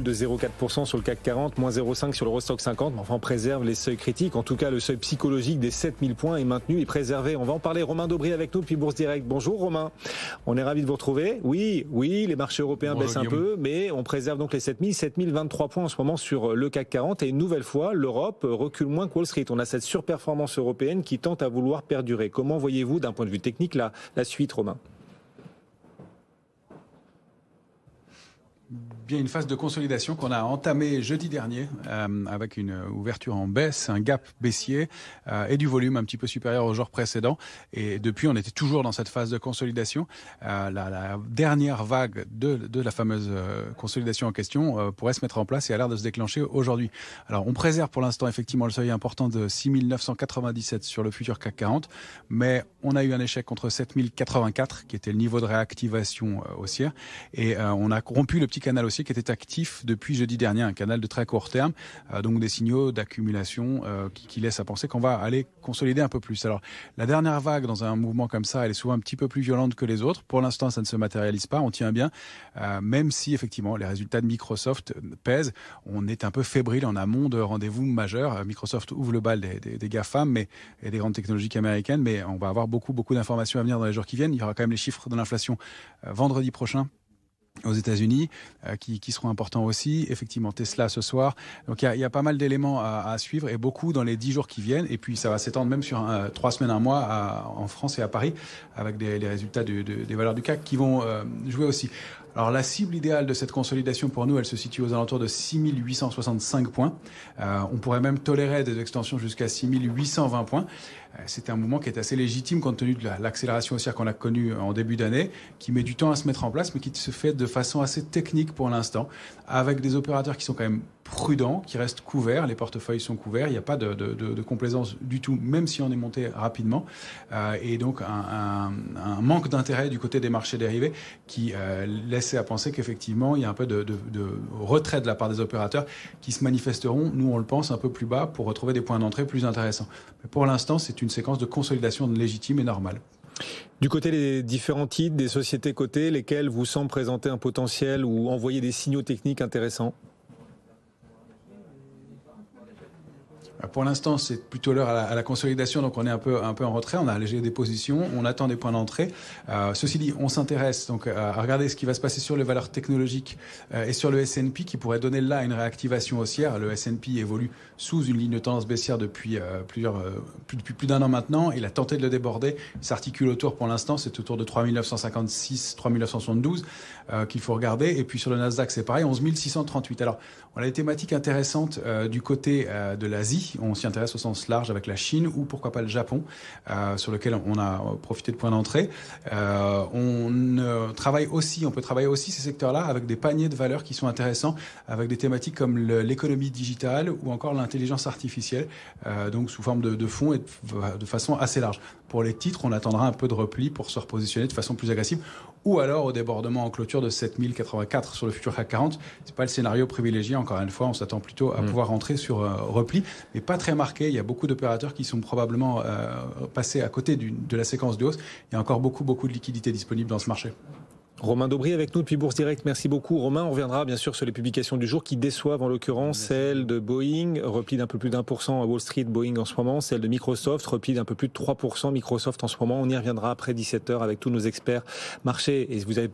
De 0,4% sur le CAC 40, moins 0,5% sur l'Eurostoxx 50, mais enfin on préserve les seuils critiques. En tout cas, le seuil psychologique des 7000 points est maintenu et préservé. On va en parler. Romain Daubry avec nous depuis Bourse Direct. Bonjour Romain, on est ravi de vous retrouver. Oui, les marchés européens baissent un peu, mais on préserve donc les 7000, 7023 points en ce moment sur le CAC 40. Et une nouvelle fois, l'Europe recule moins que Wall Street. On a cette surperformance européenne qui tente à vouloir perdurer. Comment voyez-vous d'un point de vue technique la suite, Romain ? Bien une phase de consolidation qu'on a entamée jeudi dernier avec une ouverture en baisse, un gap baissier et du volume un petit peu supérieur au jour précédent. Et depuis, on était toujours dans cette phase de consolidation. La dernière vague de la fameuse consolidation en question pourrait se mettre en place et a l'air de se déclencher aujourd'hui. Alors, on préserve pour l'instant effectivement le seuil important de 6997 sur le futur CAC 40, mais on a eu un échec contre 7084 qui était le niveau de réactivation haussière et on a rompu le petit canal aussi qui était actif depuis jeudi dernier, un canal de très court terme, donc des signaux d'accumulation qui laissent à penser qu'on va aller consolider un peu plus. Alors, la dernière vague dans un mouvement comme ça, elle est souvent un petit peu plus violente que les autres. Pour l'instant, ça ne se matérialise pas, on tient bien, même si effectivement les résultats de Microsoft pèsent. On est un peu fébrile en amont de rendez-vous majeurs. Microsoft ouvre le bal des GAFAM et des grandes technologies américaines, mais on va avoir beaucoup d'informations à venir dans les jours qui viennent. Il y aura quand même les chiffres de l'inflation vendredi prochain aux États-Unis, qui seront importants aussi. Effectivement, Tesla ce soir. Donc il y a pas mal d'éléments à suivre et beaucoup dans les 10 jours qui viennent. Et puis ça va s'étendre même sur 3 semaines, un mois en France et à Paris, avec les résultats des valeurs du CAC qui vont jouer aussi. Alors la cible idéale de cette consolidation pour nous, elle se situe aux alentours de 6865 points. On pourrait même tolérer des extensions jusqu'à 6820 points. C'est un mouvement qui est assez légitime compte tenu de l'accélération haussière qu'on a connue en début d'année, qui met du temps à se mettre en place, mais qui se fait de façon assez technique pour l'instant, avec des opérateurs qui sont quand même prudents, qui restent couverts, les portefeuilles sont couverts, il n'y a pas de complaisance du tout, même si on est monté rapidement, et donc un manque d'intérêt du côté des marchés dérivés qui laisse à penser qu'effectivement il y a un peu de retrait de la part des opérateurs qui se manifesteront, nous on le pense, un peu plus bas pour retrouver des points d'entrée plus intéressants. Mais pour l'instant, c'est une séquence de consolidation légitime et normale. Du côté des différents titres, des sociétés cotées, lesquelles vous semblent présenter un potentiel ou envoyer des signaux techniques intéressants ? Pour l'instant, c'est plutôt l'heure à la consolidation, donc on est un peu en retrait, on a allégé des positions, on attend des points d'entrée. Ceci dit, on s'intéresse donc à regarder ce qui va se passer sur les valeurs technologiques et sur le S&P qui pourrait donner là une réactivation haussière. Le S&P évolue sous une ligne de tendance baissière depuis plus d'un an maintenant. Il a tenté de le déborder, il s'articule autour pour l'instant, c'est autour de 3956, 3972 qu'il faut regarder. Et puis sur le Nasdaq, c'est pareil, 11638. Alors, on a des thématiques intéressantes du côté de l'Asie. On s'y intéresse au sens large avec la Chine ou pourquoi pas le Japon, sur lequel on a profité de points d'entrée. On peut travailler aussi ces secteurs-là avec des paniers de valeurs qui sont intéressants, avec des thématiques comme l'économie digitale ou encore l'intelligence artificielle, donc sous forme de fonds et de façon assez large. Pour les titres, on attendra un peu de repli pour se repositionner de façon plus agressive, ou alors au débordement en clôture de 7084 sur le futur CAC 40. C'est pas le scénario privilégié, encore une fois, on s'attend plutôt à pouvoir rentrer sur repli, mais pas très marqué. Il y a beaucoup d'opérateurs qui sont probablement passés à côté de la séquence de hausse. Il y a encore beaucoup de liquidités disponibles dans ce marché. Romain Daubry avec nous depuis Bourse Direct. Merci beaucoup Romain. On reviendra bien sûr sur les publications du jour qui déçoivent en l'occurrence celle de Boeing, repli d'un peu plus d'1% à Wall Street, Boeing en ce moment, celle de Microsoft, repli d'un peu plus de 3% Microsoft en ce moment. On y reviendra après 17h avec tous nos experts marchés et vous avez